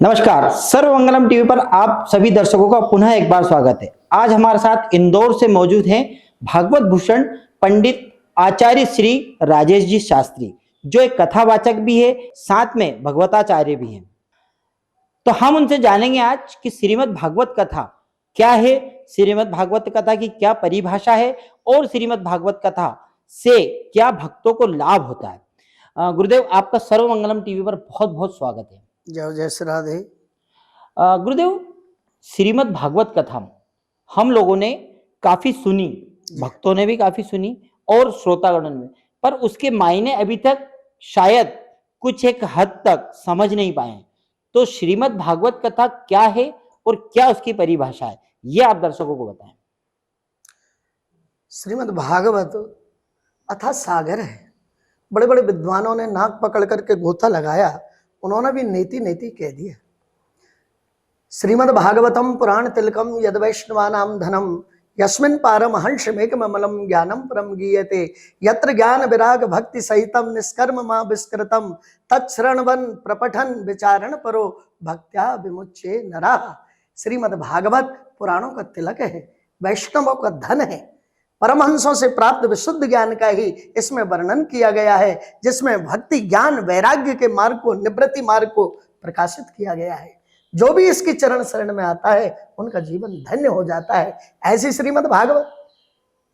नमस्कार। सर्वमंगलम टीवी पर आप सभी दर्शकों का पुनः एक बार स्वागत है। आज हमारे साथ इंदौर से मौजूद हैं भागवत भूषण पंडित आचार्य श्री राजेश जी शास्त्री, जो एक कथावाचक भी है, साथ में भगवताचार्य भी हैं। तो हम उनसे जानेंगे आज कि श्रीमद् भागवत कथा क्या है, श्रीमद् भागवत कथा की क्या परिभाषा है और श्रीमद् भागवत कथा से क्या भक्तों को लाभ होता है। गुरुदेव, आपका सर्वमंगलम टीवी पर बहुत बहुत स्वागत है। जय जय श्री राधे। गुरुदेव, श्रीमद् भागवत कथा हम लोगों ने काफी सुनी, भक्तों ने भी काफी सुनी और श्रोतागण ने, पर उसके मायने अभी तक शायद कुछ एक हद तक समझ नहीं पाए। तो श्रीमद् भागवत कथा क्या है और क्या उसकी परिभाषा है, ये आप दर्शकों को बताएं। श्रीमद् भागवत अथा सागर है। बड़े बड़े विद्वानों ने नाक पकड़ करके गोता लगाया, उन्होंने भी नेति नेति कह दिया। श्रीमद् भागवतम पुराण तिलकम यद वैष्णवानाम धनम यस्मिन् पारमहंसमेकममलं ज्ञानम परम गीयते यत्र ज्ञान विराग भक्ति सहितम निष्कर्म मा विस्कृतम तत्श्रवण प्रपठन विचारण परो भक्त्या विमुच्ये नरः। श्रीमद् भागवत पुराणों का तिलक है, वैष्णवों का धन है, परमहंसों से प्राप्त विशुद्ध ज्ञान का ही इसमें वर्णन किया गया है, जिसमें भक्ति ज्ञान वैराग्य के मार्ग को, निवृत्ति मार्ग को प्रकाशित किया गया है। जो भी इसकी चरण शरण में आता है उनका जीवन धन्य हो जाता है। ऐसी श्रीमद् भागवत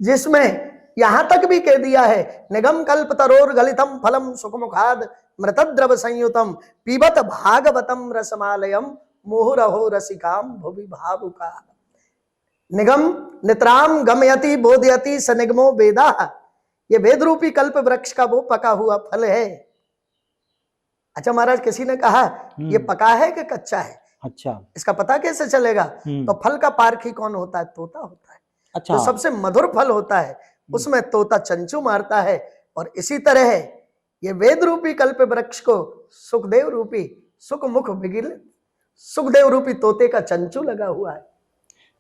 जिसमें यहां तक भी कह दिया है, निगम कल्प तरोर गलितम फलम सुखमुखाद मृतद्रव संयुतम पीबत भागवतम रसमालयम मुहुरहो रसिकाम भुवि भावुका। निगम नितराम गमयति बोधयति सनिगमो वेदा। ये वेद रूपी कल्प वृक्ष का वो पका हुआ फल है। अच्छा महाराज, किसी ने कहा ये पका है कि कच्चा है? अच्छा, इसका पता कैसे चलेगा? तो फल का पारखी कौन होता है? तोता होता है। अच्छा, जो सबसे मधुर फल होता है उसमें तोता चंचू मारता है। और इसी तरह ये वेद रूपी कल्प वृक्ष को सुखदेव रूपी सुखमुख बिगिल सुखदेव रूपी तोते का चंचू लगा हुआ है,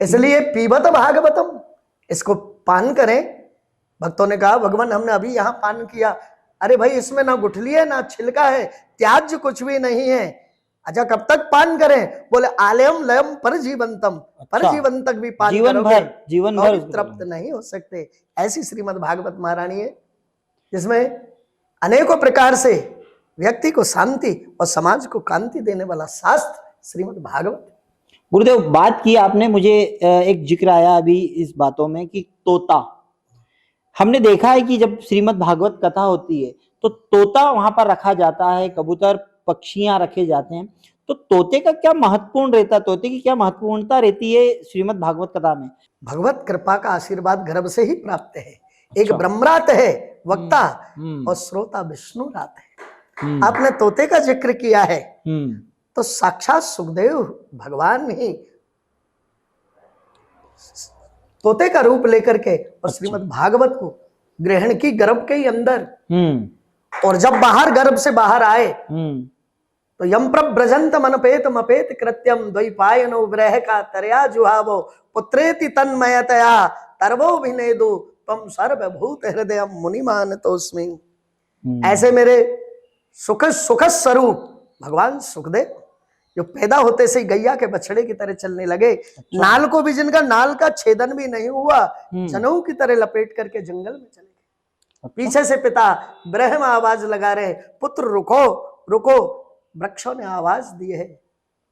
इसलिए पीबत भागवतम, इसको पान करें। भक्तों ने कहा भगवान हमने अभी यहाँ पान किया। अरे भाई, इसमें ना गुठली है ना छिलका है, त्याज्य कुछ भी नहीं है। अच्छा, कब तक पान करें? बोले आलयम लयम पर जीवंतम। पर जीवन तक भी पान जीवन भर तृप्त नहीं हो सकते। ऐसी श्रीमद् भागवत महारानी है, जिसमें अनेकों प्रकार से व्यक्ति को शांति और समाज को कांति देने वाला शास्त्र श्रीमद् भागवत। गुरुदेव, बात की आपने, मुझे एक जिक्र आया अभी इस बातों में कि तोता, हमने देखा है कि जब श्रीमद् भागवत कथा होती है तो तोता वहां पर रखा जाता है, कबूतर पक्षियां रखे जाते हैं। तो तोते का क्या महत्वपूर्ण रहता है, तोते की क्या महत्वपूर्णता रहती है श्रीमद् भागवत कथा में? भगवत कृपा का आशीर्वाद गर्भ से ही प्राप्त है। एक ब्रह्मरात है वक्ता और श्रोता विष्णुरात है। आपने तोते का जिक्र किया है तो साक्षात सुखदेव भगवान ही तोते का रूप लेकर के और श्रीमद् भागवत को ग्रहण की गर्भ के ही अंदर। और जब बाहर गर्भ से बाहर आए तो यम प्रव्रजंत मनपेत मपेत कृत्यम द्वैपायनो विरह का तरया जुहावो पुत्रेति तन्मयतया तरवो विनेदु तम सर्वभूत हृदय मुनिमान तोस्मि। ऐसे मेरे सुख स्वरूप भगवान सुखदेव जो पैदा होते से गैया के बछड़े की तरह चलने लगे। अच्छा। नाल को भी जिनका नाल का छेदन भी नहीं हुआ, जनेऊ की तरह लपेट करके जंगल में चले गए। पीछे से पिता ब्रह्म आवाज लगा रहे, पुत्र रुको रुको। वृक्षों ने आवाज दी है,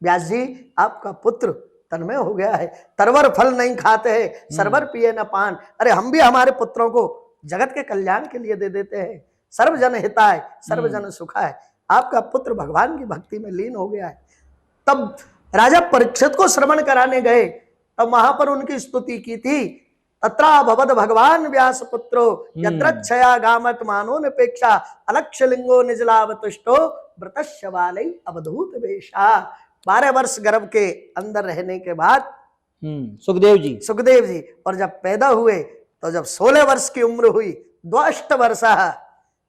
व्यास जी आपका पुत्र तन्मय हो गया है, तरवर फल नहीं खाते हैं, सरवर पिए न पान। अरे हम भी हमारे पुत्रों को जगत के कल्याण के लिए दे देते हैं। सर्वजन हिताय सर्वजन सुखाय। आपका पुत्र भगवान की भक्ति में लीन हो गया है। तब राजा परीक्षित को श्रवण कराने गए, तब वहां पर उनकी स्तुति की थी। तत्रा भवद भगवान व्यास पुत्रो यत्रच्छया गामत मानो निपेक्षा अलक्ष्य लिंगो निजलावतुष्टो व्रतस्य वालै अवधूत वेशा। 12 वर्ष गर्भ के अंदर रहने के बाद सुखदेव जी और जब पैदा हुए तो जब 16 वर्ष की उम्र हुई, द्वाष्ट वर्षा,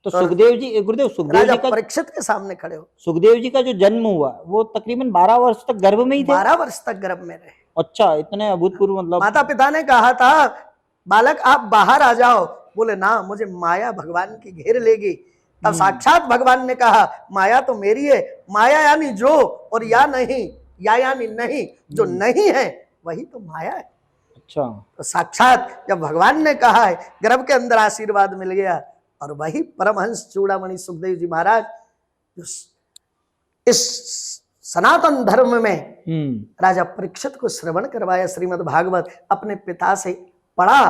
तो सुखदेव जी, गुरुदेव सुखदेव जी का परीक्षित के सामने खड़े हो। सुखदेव जी का जो जन्म हुआ वो तकरीबन 12 वर्ष तक गर्भ में ही थे। 12 वर्ष तक गर्भ में रहे। अच्छा, इतने अभूतपूर्व। मतलब माता पिता ने कहा था बालक आप बाहर आ जाओ। बोले ना, मुझे माया भगवान की घेर लेगी। तब साक्षात भगवान ने कहा माया तो मेरी है, माया यानी जो, और या नहीं, या यानी नहीं, जो नहीं है वही तो माया है। अच्छा, तो साक्षात जब भगवान ने कहा है, गर्भ के अंदर आशीर्वाद मिल गया, और वही परमहंस चूड़ामणि सुखदेव जी महाराज इस सनातन धर्म में राजा परीक्षित को श्रवण करवाया, श्रीमद् भागवत अपने पिता से पढ़ा।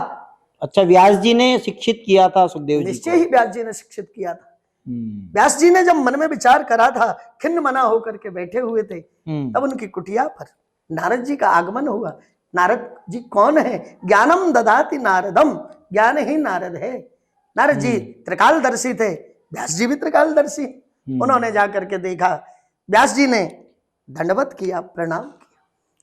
अच्छा, व्यास जी ने शिक्षित किया था सुखदेव जी को? निश्चय ही व्यास जी ने शिक्षित किया था। व्यास जी ने जब मन में विचार करा था, खिन्न मना होकर के बैठे हुए थे, तब उनकी कुटिया पर नारद जी का आगमन हुआ। नारद जी कौन है? ज्ञानम ददाति नारदम, ज्ञान ही नारद है। नारद जी त्रिकालदर्शी थे, व्यास जी भी त्रिकालदर्शी। उन्होंने जाकर के देखा, व्यास जी ने दंडवत किया, प्रणाम किया।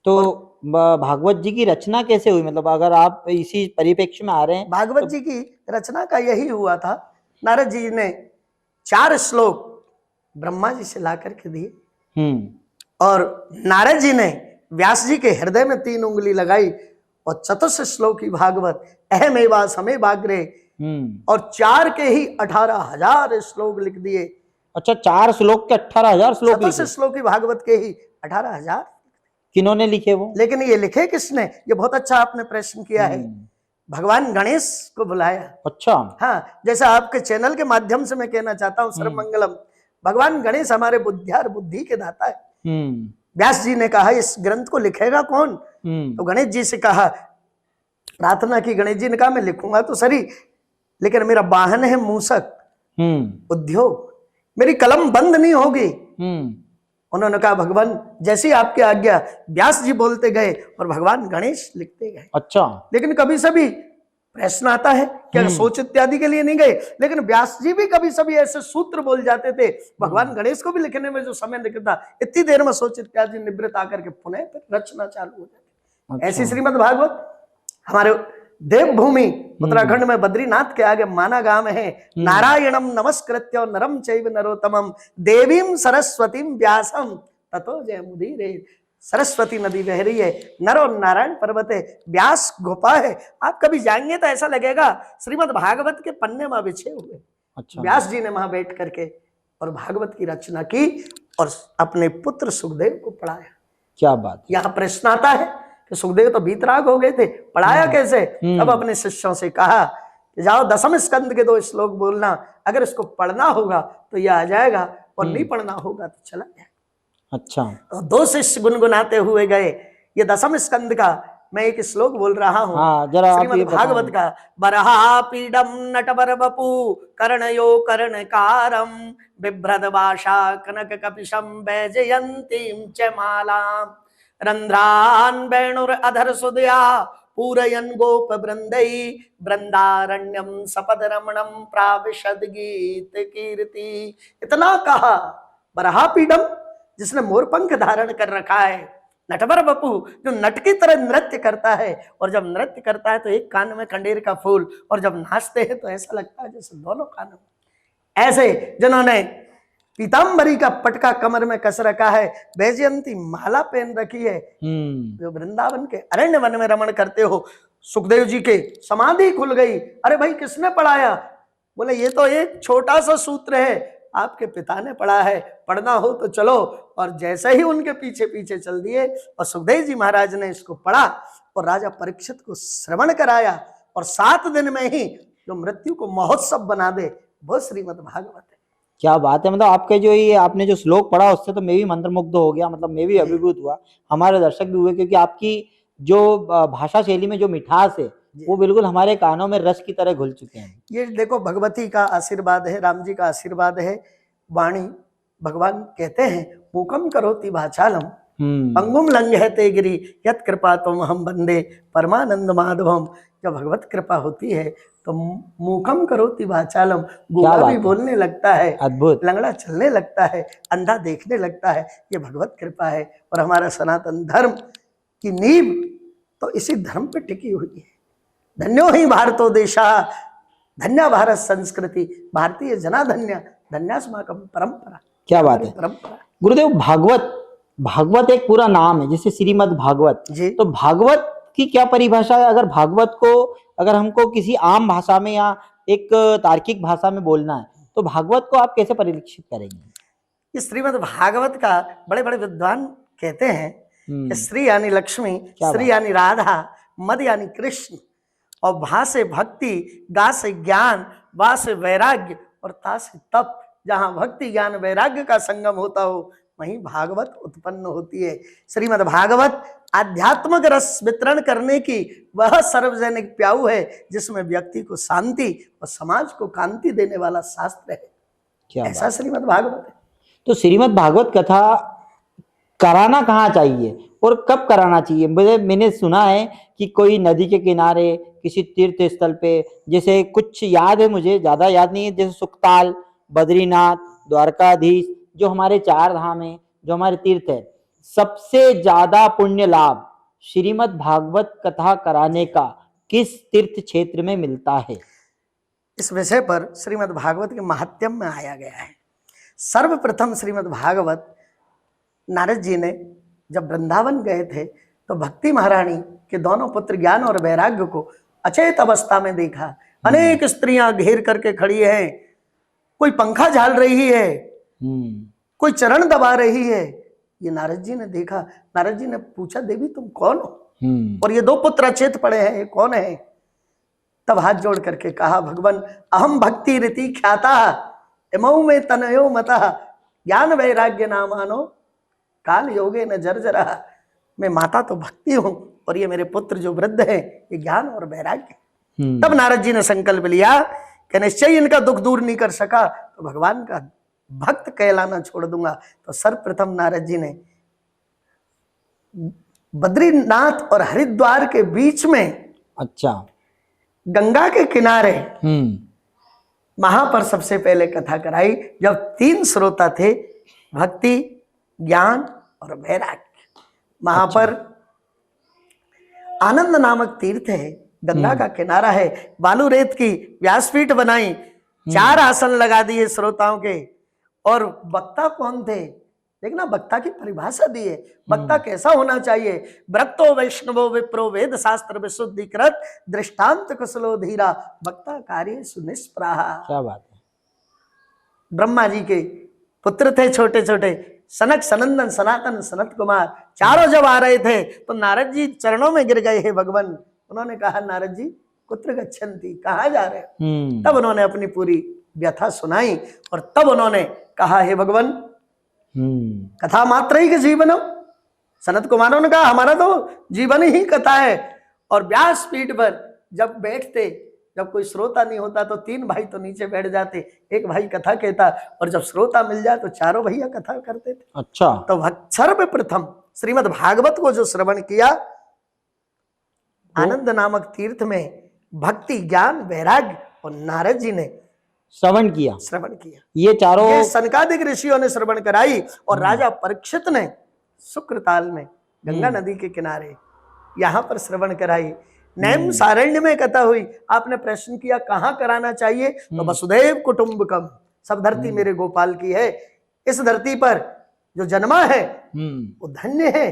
तो भागवत जी की रचना कैसे हुई? मतलब अगर आप इसी परिप्रेक्ष्य में आ रहे हैं, भागवत जी की रचना का यही हुआ था, नारद जी ने 4 श्लोक ब्रह्मा जी से ला करके दिए, और नारद जी ने व्यास जी के हृदय में 3 उंगली लगाई, और चतुर्थ श्लोकी भागवत अहमेवा समे बाग्रे, और 4 के ही 18,000 श्लोक लिख दिए। अच्छा, 4 श्लोक के 18,000 श्लोक? चतुर्थ श्लोकी भागवत के ही 18,000। किन्होंने लिखे वो? लेकिन ये लिखे किसने? ये बहुत अच्छा आपने प्रश्न किया है। भगवान गणेश को बुलाया। अच्छा, हाँ, जैसा आपके चैनल के माध्यम से मैं कहना चाहता हूँ, सर्वमंगलम, भगवान गणेश हमारे बुद्धियार बुद्धि के दाता है। व्यास जी ने कहा इस ग्रंथ को लिखेगा कौन? तो गणेश जी से कहा, प्रार्थना की, गणेश जी ने कहा मैं लिखूंगा तो सही, लेकिन मेरा वाहन है मूसक, उद्योग, मेरी कलम बंद नहीं होगी। उन्होंने कहा भगवान जैसी आपकी आज्ञा। व्यास जी बोलते गए और भगवान गणेश लिखते गए। अच्छा, लेकिन कभी सभी प्रश्न आता है कि अगर सोच इत्यादि के लिए नहीं गए, लेकिन व्यास जी भी कभी सभी ऐसे सूत्र बोल जाते थे, भगवान गणेश को भी लिखने में जो समय लगता, इतनी देर में सोच इत्यादि निवृत्त आकर के पुनः फिर रचना चालू हो जाती। अच्छा। ऐसी श्रीमद् भागवत हमारे देवभूमि उत्तराखंड में बद्रीनाथ के आगे माना गांव है, नारायणम नमस्कृत्य नरम चैव नरोत्तमम देवीम सरस्वतीम व्यासम ततो जयमुदीरे। सरस्वती नदी बह रही है, नर और नारायण पर्वत है, व्यास गुफा है। आप कभी जाएंगे तो ऐसा लगेगा श्रीमद् भागवत के पन्ने में बिछे हुए। अच्छा, व्यास जी ने वहां बैठ करके और भागवत की रचना की और अपने पुत्र सुखदेव को पढ़ाया। क्या बात। यहाँ प्रश्न आता है कि सुखदेव तो बीतराग हो गए थे, पढ़ाया कैसे? अब अपने शिष्यों से कहा कि जाओ 10वें स्कंद के 2 श्लोक बोलना, अगर इसको पढ़ना होगा तो यह आ जाएगा, और नहीं पढ़ना होगा तो चला जाएगा। अच्छा, तो 2 शिष्य गुनगुनाते हुए गए। ये 10वें स्कंद का मैं एक श्लोक बोल रहा हूँ। हाँ, जरा आप ये श्रीमद् भागवत का। बरहा पीडम नटवर बपू कर्णयो कर्णकारम बिभ्रद भाषा कनक कपिशम वैजयंतीम च मालाम रंध्रान वेणुर अधर सुदया पूरयन गोप वृंदई वृंदारण्यम सपद रमणम प्राविशद गीत कीर्ति। इतना कहा। बरहा पीडम जिसने मोरपंख धारण कर रखा है, नटवर बपू जो नट की तरह नृत्य करता है, और जब नृत्य करता है तो एक कान में कंडेर का फूल, और जब नाचते हैं तो ऐसा लगता है जैसे दोनों कानों में। ऐसे जिन्होंने पीताम्बरी का पटका कमर में कस रखा है, वैजयंती माला पहन रखी है, जो वृंदावन के अरण्य वन में रमण करते हो। सुखदेव जी के समाधि खुल गई। अरे भाई किसने पढ़ाया? बोले ये तो एक छोटा सा सूत्र है, आपके पिता ने पढ़ा है, पढ़ना हो तो चलो। और जैसे ही उनके पीछे पीछे चल दिए, और सुखदेव जी महाराज ने इसको पढ़ा और राजा परीक्षित को श्रवण कराया, और 7 दिन में ही जो मृत्यु को महोत्सव बना दे, वो श्रीमद् भागवत है। क्या बात है। मतलब आपके जो ये आपने जो श्लोक पढ़ा उससे तो मैं भी मंत्रमुग्ध हो गया, मतलब मैं भी अभिभूत हुआ, हमारे दर्शक भी हुए, क्योंकि आपकी जो भाषा शैली में जो मिठास है वो बिल्कुल हमारे कानों में रस की तरह घुल चुके हैं। ये देखो भगवती का आशीर्वाद है, राम जी का आशीर्वाद है। वाणी भगवान कहते हैं मूकम करोति वाचालम पंगुम लंघयते गिरि यत् कृपातम हम वंदे परमानंद माधवम। जब भगवत कृपा होती है तो मूकम करोति वाचालम, गूंगा भी बोलने लगता है, अद्भुत, लंगड़ा चलने लगता है, अंधा देखने लगता है। ये भगवत कृपा है। और हमारा सनातन धर्म की नींव तो इसी धर्म पे टिकी हुई है। धन्यो ही भारतो देशा, धन्या भारत संस्कृति, भारतीय जनाधन्य, धन्यास्माकम परंपरा। क्या बात है परंपरा। गुरुदेव, भागवत एक पूरा नाम है, जैसे श्रीमद् भागवत जी। तो भागवत की क्या परिभाषा है? अगर भागवत को अगर हमको किसी आम भाषा में या एक तार्किक भाषा में बोलना है तो भागवत को आप कैसे परिलक्षित करेंगे? इस श्रीमद् भागवत का बड़े बड़े विद्वान कहते हैं कि श्री यानी लक्ष्मी, श्री यानी राधा, मद यानी कृष्ण, और भा से भक्ति, गा से ज्ञान, वा से वैराग्य और ता से तप। जहां भक्ति ज्ञान वैराग्य का संगम होता हो वहीं भागवत उत्पन्न होती है। श्रीमद् भागवत आध्यात्मिक रस वितरण करने की वह सार्वजनिक प्याऊ है जिसमें व्यक्ति को शांति और समाज को कांति देने वाला शास्त्र है। क्या ऐसा श्रीमद् भागवत है। तो श्रीमद् भागवत कथा कराना कहाँ चाहिए और कब कराना चाहिए? मैंने सुना है कि कोई नदी के किनारे, किसी तीर्थ स्थल पे, जैसे कुछ याद है, मुझे ज्यादा याद नहीं है, जैसे सुखताल, बद्रीनाथ, द्वारकाधीश, जो हमारे 4 धाम है, जो हमारे तीर्थ है, सबसे ज्यादा पुण्य लाभ श्रीमद् भागवत कथा कराने का किस तीर्थ क्षेत्र में मिलता है? इस विषय पर श्रीमद् भागवत के महात्म्य में आया गया है। सर्वप्रथम श्रीमद् भागवत नारद जी ने जब वृंदावन गए थे तो भक्ति महारानी के दोनों पुत्र ज्ञान और वैराग्य को अचेत अवस्था में देखा। अनेक स्त्रियां घेर करके खड़ी हैं, कोई पंखा झाल रही है, कोई चरण दबा रही है। ये नारद जी ने देखा। नारद जी ने पूछा, देवी तुम कौन हो? और ये 2 पुत्र अचेत पड़े हैं, ये कौन है? तब हाथ जोड़ करके कहा, भगवान अहम भक्ति रीति ख्याता इमौ में तनयो मतः ज्ञान वैराग्य नामानो काल योगे न जर्जरा। मैं माता तो भक्ति हूं और ये मेरे पुत्र जो वृद्ध है ये ज्ञान और वैराग्य। तब नारद जी ने संकल्प लिया कि निश्चय इनका दुख दूर नहीं कर सका तो भगवान का भक्त कहलाना छोड़ दूंगा। तो सर्वप्रथम नारद जी ने बद्रीनाथ और हरिद्वार के बीच में, अच्छा, गंगा के किनारे वहां पर सबसे पहले कथा कराई, जब 3 श्रोता थे, भक्ति, ज्ञान और वैराग्य। वहां पर आनंद नामक तीर्थ है, गंगा का किनारा है, बालू रेत की व्यासपीठ बनाई, 4 आसन लगा दिए श्रोताओं के। और वक्ता कौन थे? देखना, वक्ता की परिभाषा दी है। वक्ता कैसा होना चाहिए? वृत्तो वैष्णवो विप्रो वेद शास्त्र विशुद्धिकृत दृष्टांत कुशलो धीरा वक्ता कार्य सुनिष्प्राहा। क्या बात है। ब्रह्मा जी के पुत्र थे छोटे छोटे, सनक, सनंदन, सनातन, सनत कुमार, चारों जब आ रहे थे तो नारद जी चरणों में गिर गए। हे भगवान, उन्होंने कहा, नारद जी कुत्र गच्छन्ति, कहाँ जा रहे हो? तब उन्होंने अपनी पूरी व्यथा सुनाई और तब उन्होंने कहा, हे भगवान, कथा मात्र ही के जीवनम। सनत कुमारों ने कहा, हमारा तो जीवन ही कथा है। और व्यासपीठ पर जब बैठते, जब कोई श्रोता नहीं होता तो 3 भाई तो नीचे बैठ जाते, 1 भाई कथा कहता, और जब श्रोता मिल जाए तो 4 भैया कथा करते थे। अच्छा। तो सर्वप्रथम श्रीमद् भागवत को जो श्रवण किया, आनंद नामक तीर्थ में भक्ति, ज्ञान, वैराग्य और नारद जी ने श्रवण किया। ये चारों सनकादिक ऋषियों ने श्रवण कराई और राजा परीक्षित ने शुक्रताल में गंगा नदी के किनारे यहाँ पर श्रवण कराई। नैम सारण्य में कथा हुई। आपने प्रश्न किया कहाँ कराना चाहिए, तो वसुधैव कुटुंबकम, सब धरती मेरे गोपाल की है। इस धरती पर जो जन्मा है वो धन्य है।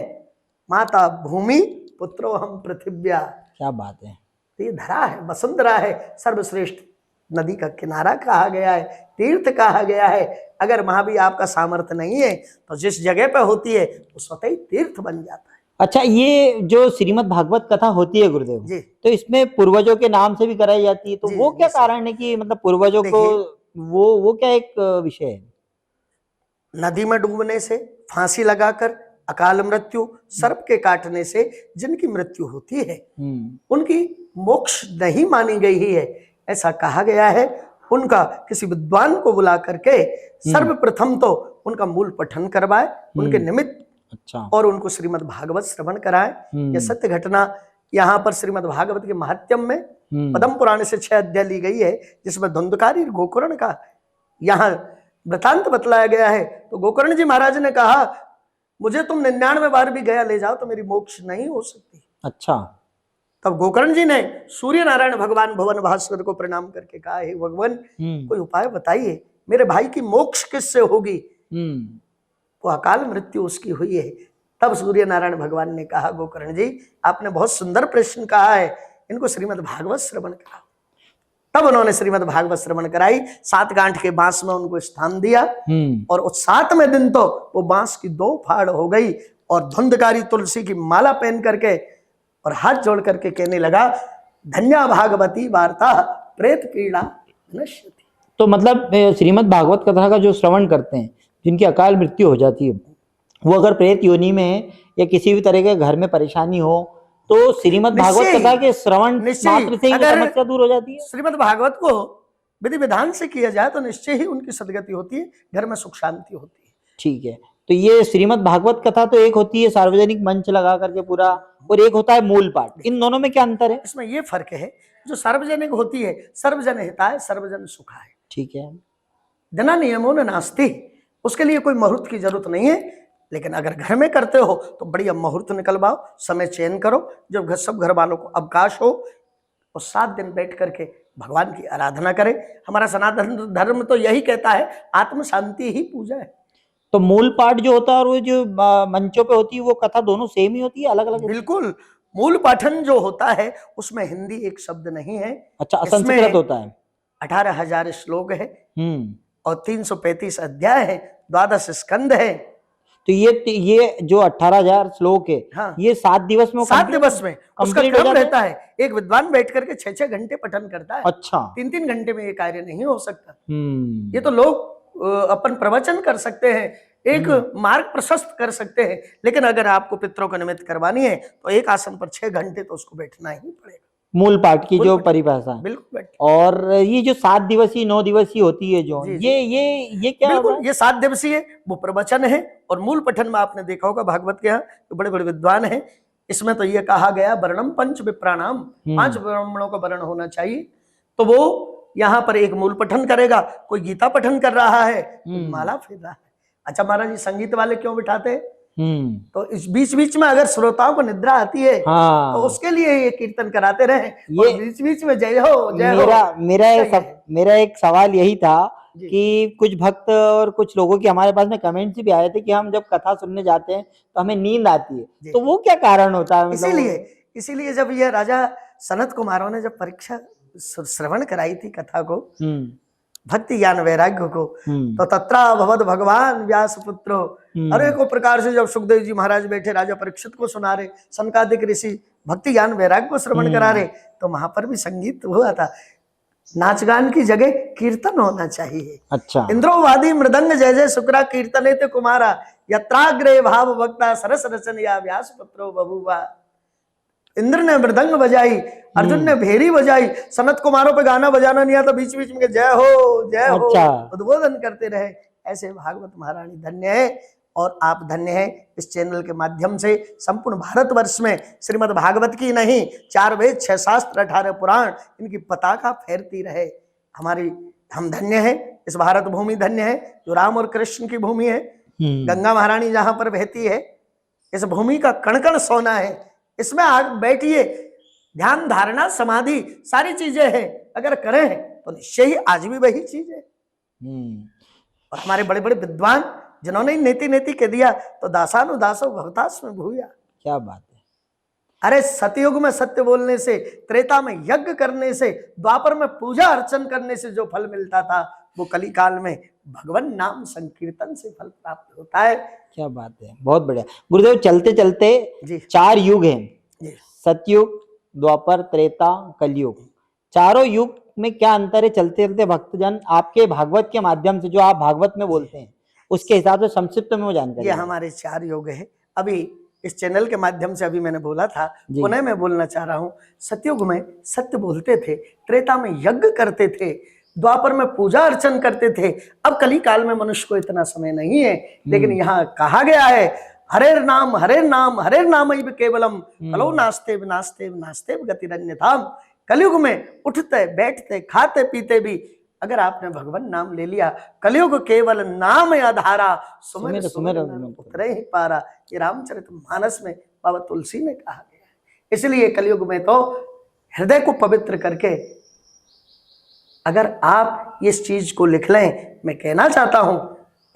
माता भूमि, पुत्रो हम पृथिव्या। क्या बात है। ये धरा है, वसुंधरा है, सर्वश्रेष्ठ नदी का किनारा कहा गया है, तीर्थ कहा गया है। अगर वहां भी आपका सामर्थ्य नहीं है तो जिस जगह पे होती है वो स्वतः ही तीर्थ बन जाता है। अच्छा, ये जो श्रीमद् भागवत कथा होती है गुरुदेव जी, तो इसमें पूर्वजों के नाम से भी कराई जाती है, तो वो क्या कारण है कि मतलब पूर्वजों को वो क्या एक विषय है? नदी में डूबने से, फांसी लगाकर, अकाल मृत्यु, सर्प के काटने से जिनकी मृत्यु होती है उनकी मोक्ष नहीं मानी गई ही है, ऐसा कहा गया है। उनका किसी विद्वान को बुला करके सर्वप्रथम तो उनका मूल पठन करवाए, उनके निमित्त, अच्छा, और उनको श्रीमद् भागवत श्रवण कराए। यह सत्य घटना यहाँ पर श्रीमद् भागवत के महात्म्य में पद्म पुराण से 6 अध्याय ली गई है, जिसमें धुंधकारी गोकर्ण का यहाँ वृतांत बतलाया गया है। तो गोकर्ण जी महाराज ने कहा, मुझे तुम 99 बार भी गया ले जाओ तो मेरी मोक्ष नहीं हो सकती। अच्छा। तब गोकर्ण जी ने सूर्य नारायण भगवान भुवन भास्कर को प्रणाम करके कहा, हे भगवान, कोई उपाय बताइए, मेरे भाई की मोक्ष किससे होगी? वो अकाल मृत्यु उसकी हुई है। तब सूर्य नारायण भगवान ने कहा, गोकर्ण जी, आपने बहुत सुंदर प्रश्न कहा है, इनको श्रीमद् भागवत श्रवण कराओ। तब उन्होंने श्रीमद् भागवत श्रवण कराई। 7 गांठ के बांस में उनको स्थान दिया और उस 7वें दिन तो वो बांस की 2 फाड़ हो गई और धुंधकारी तुलसी की माला पहन करके और हाथ जोड़ करके कहने लगा, धन्या भागवती वार्ता प्रेत पीड़ा नश्यति। तो मतलब श्रीमद् भागवत कथा का जो श्रवण करते हैं, जिनकी अकाल मृत्यु हो जाती है, वो अगर प्रेत योनि में है या किसी भी तरह के घर में परेशानी हो, तो श्रीमद् भागवत कथा के श्रवण मात्र से ही समस्या दूर हो जाती है। श्रीमद् भागवत को विधि विधान से किया जाए तो निश्चय ही उनकी सदगति होती है, घर में सुख शांति होती है। ठीक है, तो ये श्रीमद् भागवत कथा तो एक होती है सार्वजनिक मंच लगा करके पूरा, और एक होता है मूल पाठ। इन दोनों में क्या अंतर है? इसमें ये फर्क है, जो सार्वजनिक होती है सर्वजन हिताय सर्वजन सुखाय। ठीक है, बिना नियमों न नास्ति, उसके लिए कोई मुहूर्त की जरूरत नहीं है। लेकिन अगर घर में करते हो तो बढ़िया मुहूर्त निकलवाओ, समय चयन करो, जब सब घर वालों को अवकाश हो, और 7 दिन बैठ करके भगवान की आराधना करें। हमारा सनातन धर्म तो यही कहता है, आत्म शांति ही पूजा है। तो मूल पाठ जो होता है और वो जो मंचों पे होती है, वो कथा दोनों सेम ही होती है, अलग अलग? बिल्कुल, मूल पाठन जो होता है उसमें हिंदी एक शब्द नहीं है। अच्छा, संस्कृत होता है। 18,000 श्लोक है और 335 अध्याय है, 12 स्कंद है। तो ये जो 18,000 श्लोक है, हाँ, ये 7 दिवस में 7 दिवस में उसका क्रम रहता है। एक विद्वान बैठ करके 6-6 घंटे पठन करता है। अच्छा, 3-3 घंटे में ये कार्य नहीं हो सकता। ये तो लोग अपन प्रवचन कर सकते हैं, एक मार्ग प्रशस्त कर सकते हैं, लेकिन अगर आपको पितरों को निमित्त करवानी है तो एक आसन पर 6 घंटे तो उसको बैठना ही पड़ेगा। मूल पाठ की जो परिभाषा है, बिल्कुल। और ये जो 7 दिवसीय 9 दिवसीय होती है जो ये क्या होगा? ये 7 दिवसीय वो प्रवचन है, और मूल पठन में आपने देखा होगा भागवत के यहाँ तो बड़े बड़े विद्वान हैं, इसमें तो ये कहा गया वर्णम 5 विप्राणाम, 5 ब्राह्मणों का वर्ण होना चाहिए। तो वो यहाँ पर एक मूल पठन करेगा, कोई गीता पठन कर रहा है, कोई माला फेर रहा है। अच्छा महाराज जी, संगीत वाले क्यों बिठाते हैं? तो इस बीच बीच में अगर श्रोताओं को निद्रा आती है, हाँ, तो उसके लिए ये कीर्तन कराते रहे, ये बीच बीच में जय हो जय हो। मेरा एक सवाल यही था कि कुछ भक्त और कुछ लोगों की हमारे पास में कमेंट्स भी आए थे कि हम जब कथा सुनने जाते हैं तो हमें नींद आती है, तो वो क्या कारण होता है? इसीलिए जब यह राजा सनत कुमारों ने जब परीक्षा श्रवण कराई थी कथा को, भक्ति ज्ञान वैराग्य को, तो तत्रा भवद भगवान व्यास पुत्रो, अनेकों प्रकार से जब सुखदेव जी महाराज बैठे राजा परीक्षित को सुना रहे, सनकादिक ऋषि भक्ति ज्ञान वैराग्य को श्रवण करा रहे, तो वहां पर भी संगीत हुआ था। नाच गान की जगह कीर्तन होना चाहिए। अच्छा, इंद्रोवादी मृदंग जय जय शुक्रा कीर्तने ते कुमारा, यत्राग्रे भाव वक्ता सरस रचन या व्यास पुत्रो बभुवा। इंद्र ने मृदंग बजाई, अर्जुन ने भेरी बजाई, सनत कुमारों पे गाना बजाना नहीं आता, बीच बीच में जय हो जय हो उद्बोधन करते रहे। ऐसे भागवत महारानी धन्य है, और आप धन्य हैं। इस चैनल के माध्यम से संपूर्ण भारतवर्ष में श्रीमद् भागवत की नहीं, 4 वेद 6 शास्त्र 18 पुराण, इनकी पताका फैरती रहे। हम धन्य हैं, इस भारत भूमि धन्य है जो राम और कृष्ण की भूमि है। गंगा महारानी जहां पर बहती है, इस भूमि का कण कण सोना है। इसमें आग बैठिए, ध्यान धारणा समाधि सारी चीजें हैं, अगर करें तो निश्चय ही आज भी वही चीज है। और हमारे बड़े बड़े विद्वान जिन्होंने नेति नेति कह दिया, तो दासानुदासो भवतास्म भूया। क्या बात है। अरे सतयुग में सत्य बोलने से, त्रेता में यज्ञ करने से, द्वापर में पूजा अर्चन करने से जो फल मिलता था, वो कली काल में भगवान नाम संकीर्तन से फल प्राप्त होता है। क्या बात है, बहुत बढ़िया गुरुदेव। चलते चलते 4 युग हैं, सतयुग, द्वापर, त्रेता, कलयुग। चारों युग में क्या अंतर है? चलते चलते भक्तजन आपके भागवत के माध्यम से, जो आप भागवत में बोलते हैं, उसके हिसाब से संक्षिप्त में वो जानकारी। ये हमारे 4 युग है। अभी इस चैनल के माध्यम से अभी मैंने बोला था, पुनः मैं बोलना चाह रहा हूँ। सतयुग में सत्य बोलते थे, त्रेता में यज्ञ करते थे, द्वापर में पूजा अर्चन करते थे। अब कली काल में मनुष्य को इतना समय नहीं है, लेकिन यहाँ कहा गया है हरेर नाम हरेर नाम हरेर नाम केवलम कलो नास्ते नास्ते नास्ते गतिरन्यथाम। कलयुग में उठते बैठते खाते पीते भी अगर आपने भगवान नाम ले लिया, कलयुग केवल नाम आधारा, सुमिर सुमिर उतरे ही पारा। ये रामचरितमानस में बाबा तुलसी ने कहा गया है। इसलिए कलयुग में तो हृदय को पवित्र करके अगर आप इस चीज को लिख लें, मैं कहना चाहता हूं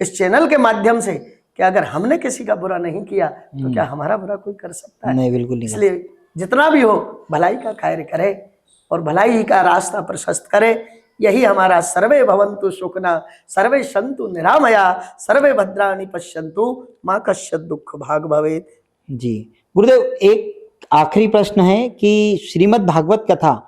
इस चैनल के माध्यम से कि अगर हमने किसी का बुरा नहीं किया तो क्या हमारा बुरा कोई कर सकता है? नहीं, बिल्कुल नहीं। इसलिए जितना भी हो भलाई का कार्य करे, और भलाई का रास्ता प्रशस्त करे। यही हमारा सर्वे भवन्तु सुखना, सर्वे सन्तु निरामया, सर्वे भद्राणि पश्यन्तु, मां कश्चित् दुःख भाग भवेत्। जी गुरुदेव, एक आखिरी प्रश्न है कि श्रीमद् भागवत कथा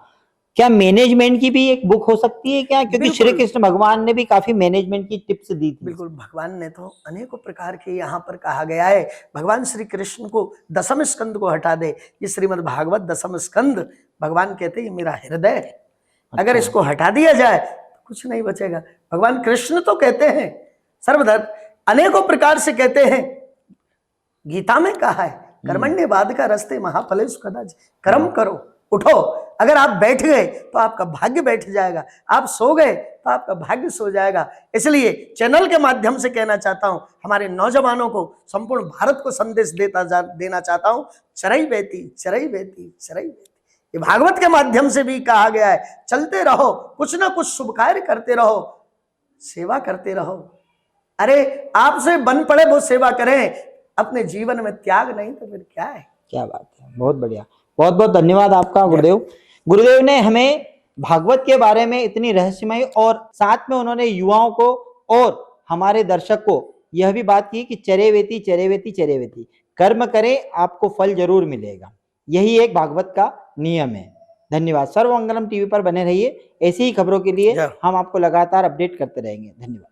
क्या मैनेजमेंट की भी एक बुक हो सकती है क्या? क्योंकि श्री कृष्ण भगवान ने भी काफी मैनेजमेंट की टिप्स दी थी। बिल्कुल, भगवान ने तो अनेकों प्रकार के यहाँ पर कहा गया है। भगवान श्री कृष्ण को दसम स्कंद को हटा दे, ये श्रीमद् भागवत दसम स्कंद, भगवान कहते हैं ये मेरा हृदय है, अगर इसको हटा दिया जाए तो कुछ नहीं बचेगा। भगवान कृष्ण तो कहते हैं सर्वधर्म, अनेकों प्रकार से कहते हैं, गीता में कहा है कर्मण्य बाद का रस्ते महाफले सुखदाज, कर्म करो, उठो। अगर आप बैठ गए तो आपका भाग्य बैठ जाएगा, आप सो गए तो आपका भाग्य सो जाएगा। इसलिए चैनल के माध्यम से कहना चाहता हूं, हमारे नौजवानों को, संपूर्ण भारत को संदेश देना चाहता हूं, चरई बेटी चरई बेटी चरई बेटी। ये भागवत के माध्यम से भी कहा गया है, चलते रहो, कुछ ना कुछ शुभ कार्य करते रहो, सेवा करते रहो। अरे आपसे बन पड़े वो सेवा करें, अपने जीवन में त्याग नहीं तो फिर क्या है। क्या बात है, बहुत बढ़िया, बहुत बहुत धन्यवाद आपका गुरुदेव। गुरुदेव ने हमें भागवत के बारे में इतनी रहस्यमय और साथ में उन्होंने युवाओं को और हमारे दर्शक को यह भी बात की कि चरेवेती चरेवेती चरेवेती, कर्म करें आपको फल जरूर मिलेगा, यही एक भागवत का नियम है। धन्यवाद। सर्वमंगलम टीवी पर बने रहिए, ऐसी ही खबरों के लिए हम आपको लगातार अपडेट करते रहेंगे। धन्यवाद।